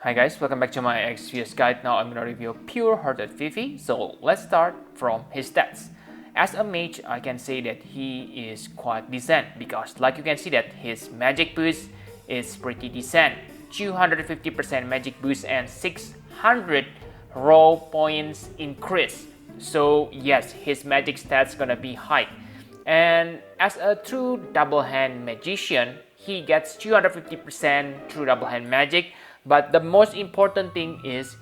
Hi guys, welcome back to my XVS guide. Now I'm gonna review Pure Hearted Vivi. So let's start from his stats. As a mage, I can say that he is quite decent because like you can see that his magic boost is pretty decent. 250% magic boost and 600 raw points increase. So yes, his magic stats gonna be high. And as a true double hand magician, he gets 250% true double hand magic. But the most important thing is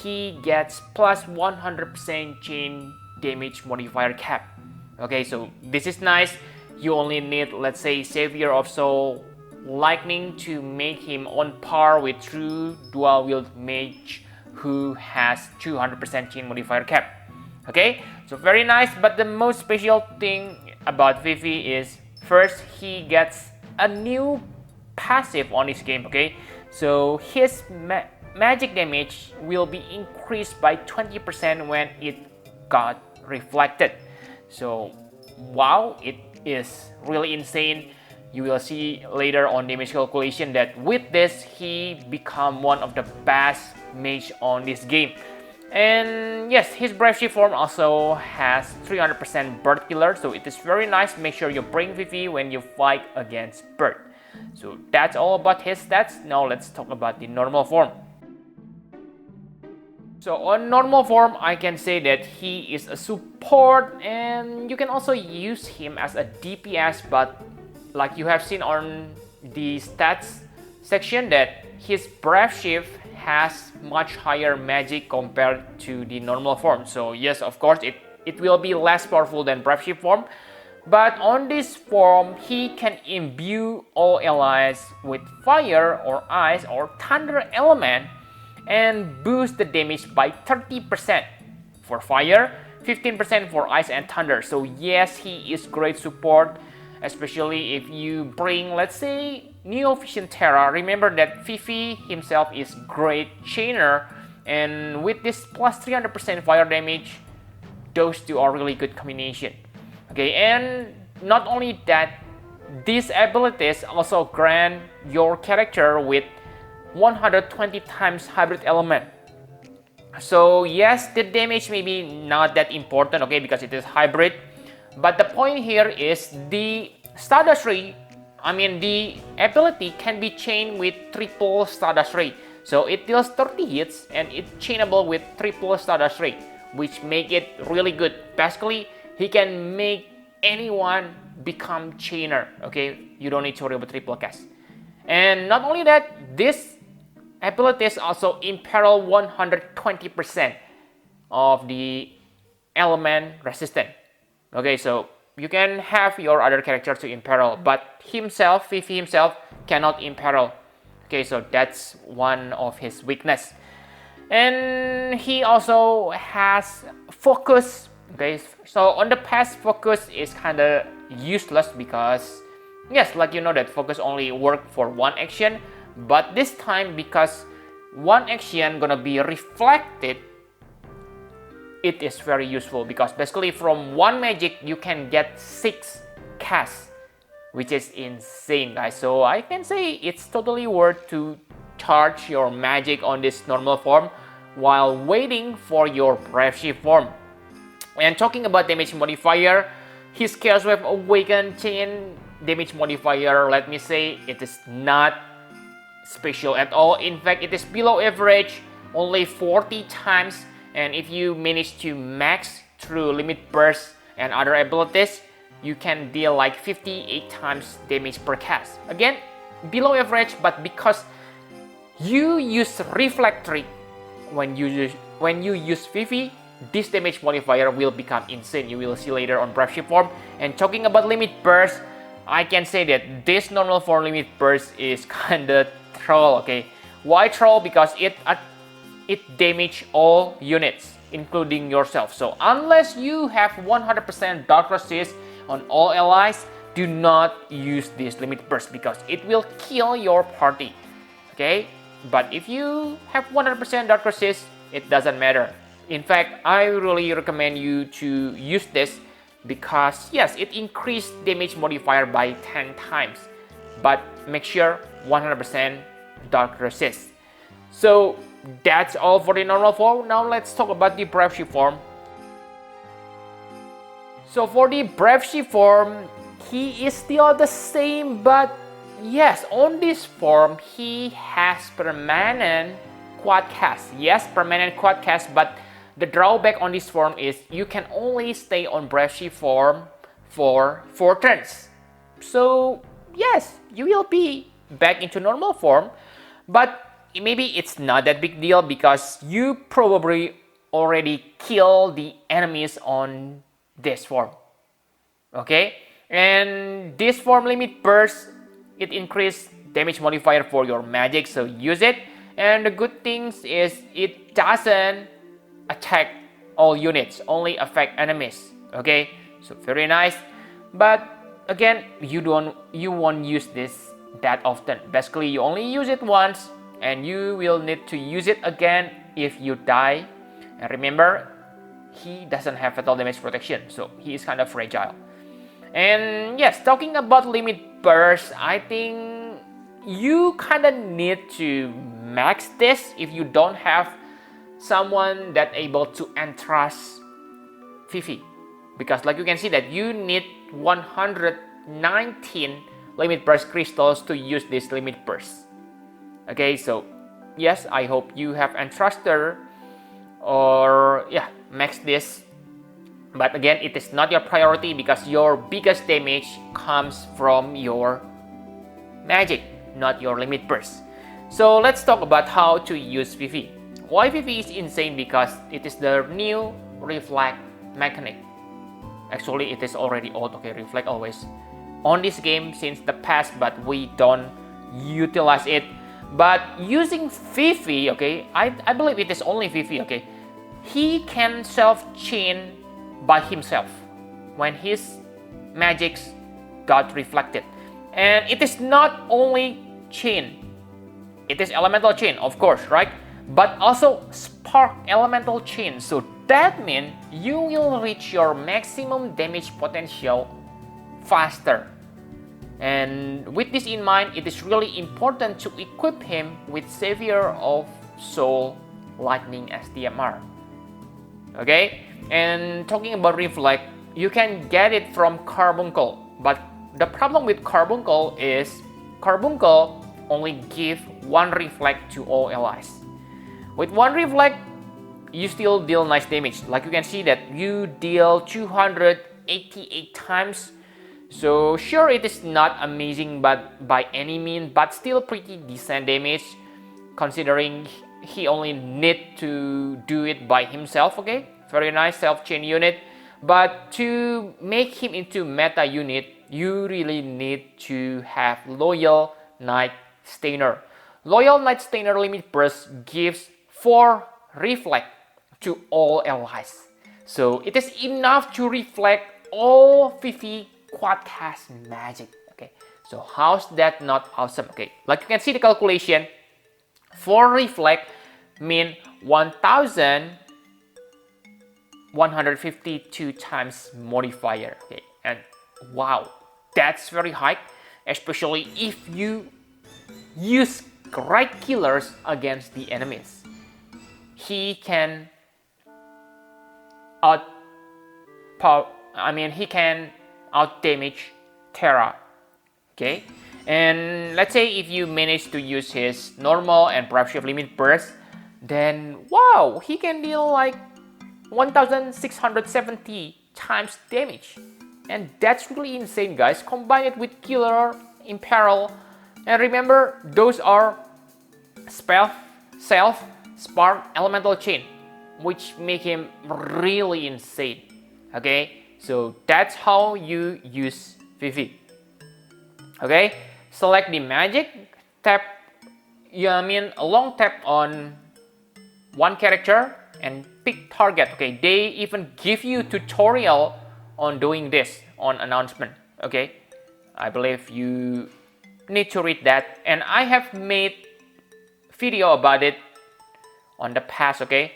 he gets plus 100% chain damage modifier cap. Okay, so this is nice. You only need, let's say, Savior of Soul Lightning to make him on par with true dual wield mage who has 200% chain modifier cap. Okay, so very nice. But the most special thing about Vivi is first he gets a new passive on this game. Okay, so his magic damage will be increased by 20% when it got reflected. So wow, it is really insane. You will see later on damage calculation that with this he become one of the best mage on this game. And yes, his Brave Shift form also has 300% bird killer, so it is very nice. Make sure you bring Vivi when you fight against bird. So that's all about his stats. Now let's talk about the normal form. So on normal form, I can say that he is a support and you can also use him as a DPS, but like you have seen on the stats section that his Brave Shift has much higher magic compared to the normal form. So yes, of course, it will be less powerful than Brave Shift form. But on this form, he can imbue all allies with fire or ice or thunder element and boost the damage by 30% for fire, 15% for ice and thunder. So yes, he is great support, especially if you bring, let's say, Neo Vision Terra. Remember that Vivi himself is great chainer, and with this plus 300% fire damage, those two are really good combination. Okay, and not only that, these abilities also grant your character with 120 times hybrid element. So yes, the damage may be not that important, okay, because it is hybrid. But the point here is the Stardust Ray, the ability can be chained with triple Stardust Ray. So it deals 30 hits and it's chainable with triple Stardust Ray, which make it really good. Basically, he can make anyone become chainer, okay? You don't need to worry about triple cast. And not only that, this abilities also imperil 120% of the element resistant. Okay, so you can have your other character to imperil, but himself, Vivi himself, cannot imperil. Okay, so that's one of his weakness. And he also has focus. Okay, so on the past, focus is kind of useless because yes, like you know that focus only work for one action, but this time because one action gonna be reflected, it is very useful because basically from one magic you can get 6 casts, which is insane, guys. So I can say it's totally worth to charge your magic on this normal form while waiting for your Brave Shift form. And talking about damage modifier, his Chaos Wave Awaken chain damage modifier, let me say, it is not special at all. In fact, it is below average, only 40 times. And if you manage to max through Limit Burst and other abilities, you can deal like 58 times damage per cast. Again, below average, but because you use Reflectric when you use Vivi, this damage modifier will become insane. You will see later on Brave Shift form. And talking about Limit Burst, I can say that this normal form Limit Burst is kinda troll, okay? Why troll? Because it damage all units, including yourself. So unless you have 100% Dark Resist on all allies, do not use this Limit Burst because it will kill your party, okay? But if you have 100% Dark Resist, it doesn't matter. In fact, I really recommend you to use this because yes, it increased damage modifier by 10 times, but make sure 100% Dark Resist. So that's all for the normal form. Now let's talk about the brave ship form. So for the brave ship form, he is still the same, but yes, on this form he has permanent quad cast. Yes, permanent quad cast, but the drawback on this form is you can only stay on brave ship form for 4 turns. So yes, you will be back into normal form, but maybe it's not that big deal because you probably already kill the enemies on this form. Okay, and this form limit burst, it increase damage modifier for your magic, so use it. And the good things is it doesn't attack all units, only affect enemies. Okay, so very nice. But again, you won't use this that often. Basically, you only use it once, and you will need to use it again if you die. And remember, he doesn't have fatal damage protection, so he is kind of fragile. And yes, talking about limit burst, I think you kind of need to max this if you don't have someone that able to entrust Vivi, because like you can see that you need 119 limit burst crystals to use this limit burst. Okay, so yes, I hope you have entrusted or yeah, max this. But again, it is not your priority because your biggest damage comes from your magic, not your limit burst. So let's talk about how to use Vivi. Why Vivi is insane? Because it is the new reflect mechanic. Actually, it is already old. Okay, reflect always on this game since the past, but we don't utilize it. But using Vivi, okay, I believe it is only Vivi. Okay, he can self-chain by himself when his magics got reflected. And it is not only chain, it is elemental chain, of course, right? But also spark elemental chain. So that means you will reach your maximum damage potential faster. And with this in mind, it is really important to equip him with Savior of Soul Lightning STMR. Okay, and talking about reflect, you can get it from Carbuncle, but the problem with Carbuncle is Carbuncle only give 1 reflect to all allies. With 1 reflect, you still deal nice damage. Like you can see that you deal 288 times. So sure, it is not amazing but by any means, but still pretty decent damage considering he only need to do it by himself. Okay, very nice self-chain unit. But to make him into meta unit, you really need to have Loyal Night Stainer. Loyal Night Stainer limit burst gives 4 reflect to all allies. So it is enough to reflect all Vivi quadcast magic. Okay, so how's that not awesome? Okay, like you can see the calculation, 4 reflect mean 1152 times modifier. Okay, and wow, that's very high, especially if you use right killers against the enemies. He can he can out damage Terra. Okay, and let's say if you manage to use his normal and brave shift limit burst, then wow, he can deal like 1670 times damage, and that's really insane, guys. Combine it with Killer, Imperil, and remember those are spell, self, spark, elemental chain, which make him really insane. Okay, so that's how you use Vivi. Okay, select the magic, tap, a long tap on one character and pick target. Okay, they even give you tutorial on doing this on announcement. Okay, I believe you need to read that, and I have made video about it on the past. Okay,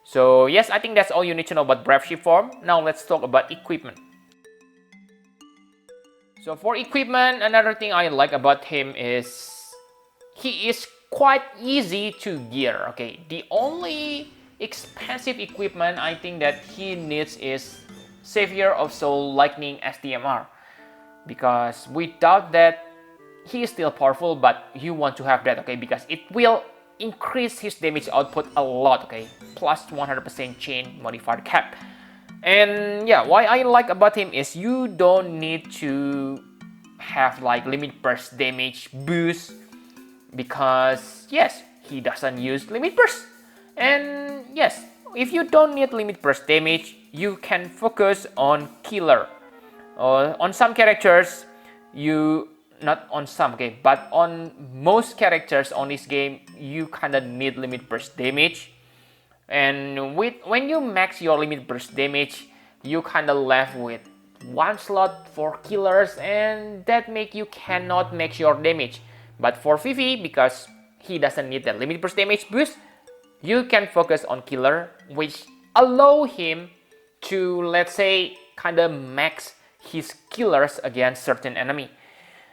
so yes, I think that's all you need to know about brave ship form. Now let's talk about equipment. So for equipment, another thing I like about him is he is quite easy to gear. Okay, the only expensive equipment I think that he needs is Savior of Soul Lightning SDMR, because without that he is still powerful, but you want to have that, okay, because it will increase his damage output a lot, okay, plus 100% chain modifier cap. And yeah, why I like about him is you don't need to have like limit burst damage boost, because yes, he doesn't use limit burst. And yes, if you don't need limit burst damage, you can focus on killer. On some characters, you not on some, okay, but on most characters on this game, you kind of need limit burst damage. And when you max your limit burst damage, you kind of left with one slot for killers, and that make you cannot max your damage. But for Vivi, because he doesn't need that limit burst damage boost, you can focus on killer, which allow him to, let's say, kind of max his killers against certain enemy.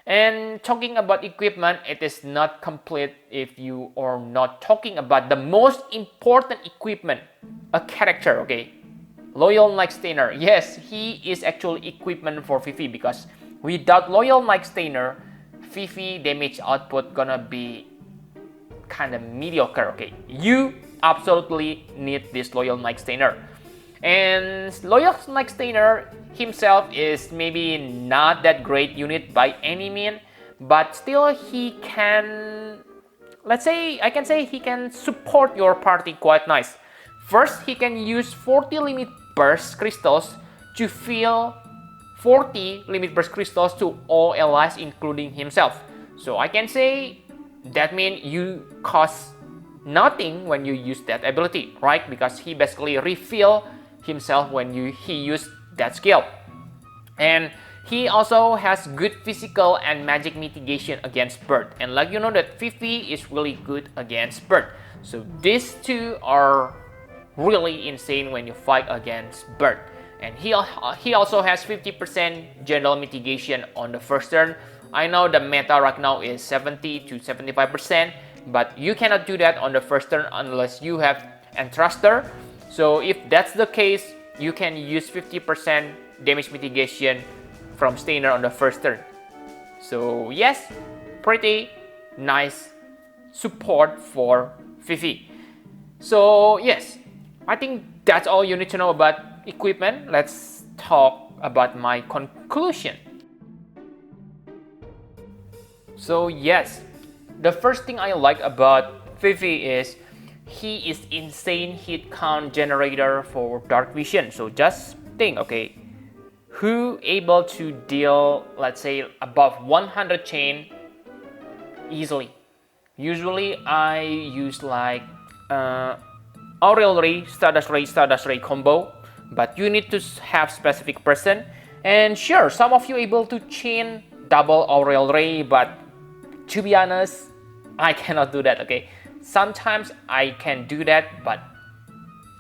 And talking about equipment, it is not complete if you are not talking about the most important equipment, a character, okay? Loyal Night Stainer. Yes, he is actually equipment for Vivi, because without Loyal Night Stainer, Vivi damage output gonna be kind of mediocre, okay? You absolutely need this Loyal Night Stainer. And Loyal Night Stainer himself is maybe not that great unit by any mean, but still he can, let's say, I can say he can support your party quite nice. First, he can use 40 limit burst crystals to fill 40 limit burst crystals to all allies including himself. So I can say that means you cost nothing when you use that ability, right? Because he basically refill himself when he used that skill. And he also has good physical and magic mitigation against bird. And like you know that Vivi is really good against bird. So these two are really insane when you fight against bird. And he also has 50% general mitigation on the first turn. I know the meta right now is 70 to 75%, but you cannot do that on the first turn unless you have Enthruster. So if that's the case, you can use 50% damage mitigation from Stainer on the first turn. So yes, pretty nice support for Vivi. So yes, I think that's all you need to know about equipment. Let's talk about my conclusion. So yes, the first thing I like about Vivi is he is insane hit count generator for Dark Vision. So just think, okay, who able to deal, let's say, above 100 chain easily? Usually I use like Aurel Ray, Stardust Ray combo, but you need to have specific person. And sure, some of you able to chain double Aurel Ray, but to be honest, I cannot do that, okay? Sometimes I can do that, but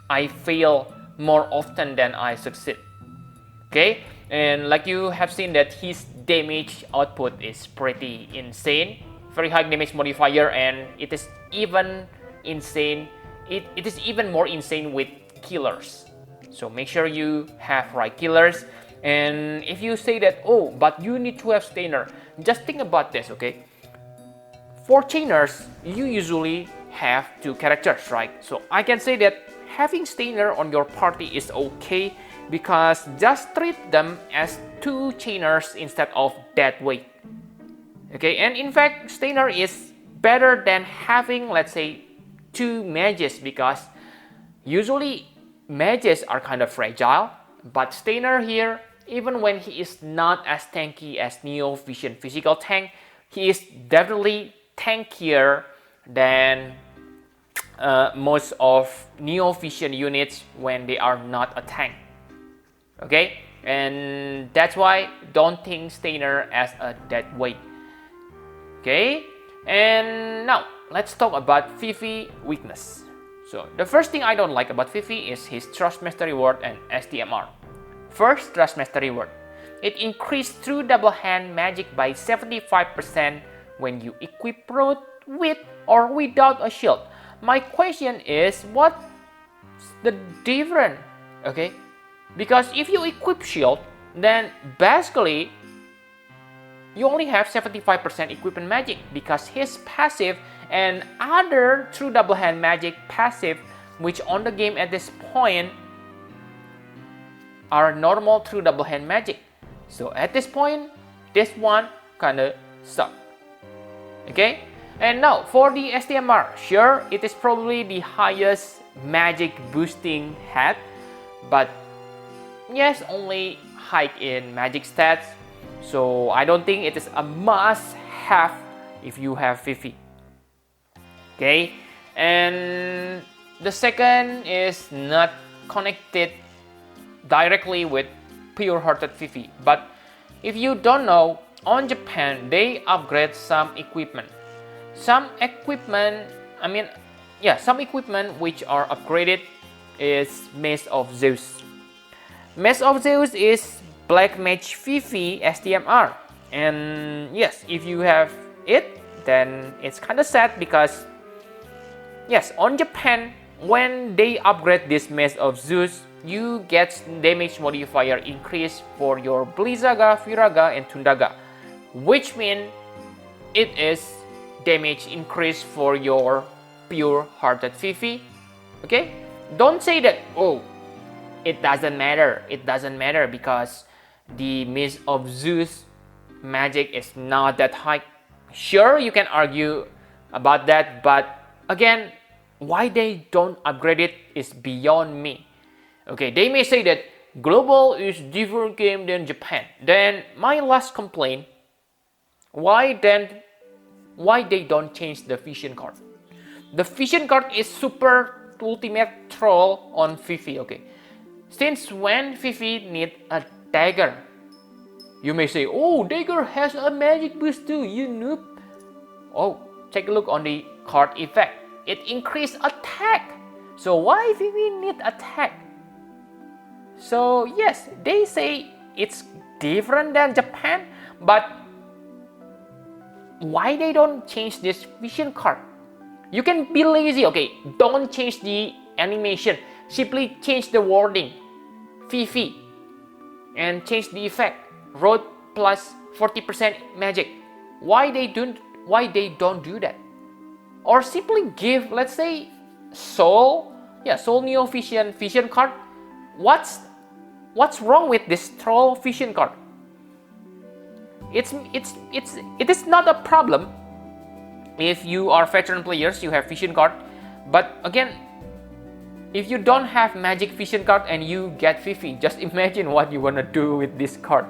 I fail more often than I succeed. Okay, and like you have seen that his damage output is pretty insane, very high damage modifier, and it is even insane. It is even more insane with killers. So make sure you have right killers. And if you say that, oh, but you need to have Stainer, just think about this, okay? For chainers, you usually have two characters, right? So I can say that having Stainer on your party is okay, because just treat them as two chainers instead of dead weight. Okay, and in fact, Stainer is better than having, let's say, two mages, because usually mages are kind of fragile, but Stainer here, even when he is not as tanky as Neo Vision physical tank, he is definitely tankier than most of Neo Vision units when they are not a tank. Okay, and that's why don't think Stainer as a dead weight. Okay, and now let's talk about Vivi weakness. So the first thing I don't like about Vivi is his Trust Mastery Word and SDMR. First, Trust Mastery Word. It increased through double hand magic by 75% when you equip Root with or without a shield. My question is, what's the difference? Okay, because if you equip shield, then basically you only have 75% equipment magic, because his passive and other true double hand magic passive which on the game at this point are normal true double hand magic. So at this point, this one kinda sucks. Okay, and now for the STMR, sure, it is probably the highest magic boosting hat, but yes, only hike in magic stats, so I don't think it is a must-have if you have Vivi. Okay, and the second is not connected directly with pure-hearted Vivi, but if you don't know, on Japan they upgrade some equipment. Some equipment which are upgraded is Mace of Zeus. Mace of Zeus is Black Mage Vivi STMR, and yes, if you have it, then it's kind of sad because yes, on Japan, when they upgrade this Mace of Zeus, you get damage modifier increase for your Blizzaga, Firaga, and Tundaga, which means it is damage increase for your pure-hearted Vivi. Okay, don't say that, oh, it doesn't matter. It doesn't matter because the Mace of Zeus magic is not that high. Sure, you can argue about that, but again, why they don't upgrade it is beyond me. Okay, they may say that global is different game than Japan. Then my last complaint, why they don't change the vision card? The vision card is super ultimate troll on Vivi. Okay, since when Vivi need a dagger? You may say, oh, dagger has a magic boost too, you noob. Oh, take a look on the card effect. It increased attack. So why Vivi need attack? So yes, they say it's different than Japan, but why they don't change this vision card? You can be lazy, okay, don't change the animation, simply change the wording, Vivi, and change the effect, road plus 40% magic. Why they don't do that? Or simply give, let's say, Soul Neo vision card. What's wrong with this troll vision card? It is not a problem if you are veteran players, you have vision card, but again, if you don't have magic vision card and you get Vivi, just imagine what you wanna do with this card.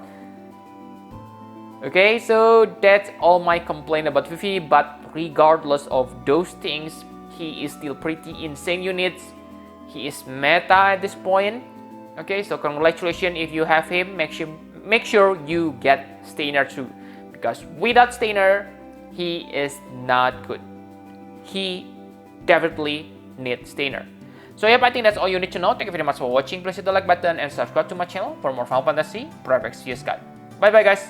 Okay, so that's all my complaint about Vivi, but regardless of those things, he is still pretty insane units. He is meta at this point. Okay, so congratulations if you have him. Make sure you get Stainer too, because without Stainer, he is not good. He definitely needs Stainer. So yep, I think that's all you need to know. Thank you very much for watching. Please hit the like button and subscribe to my channel for more Final Fantasy Private Guys. Bye bye guys.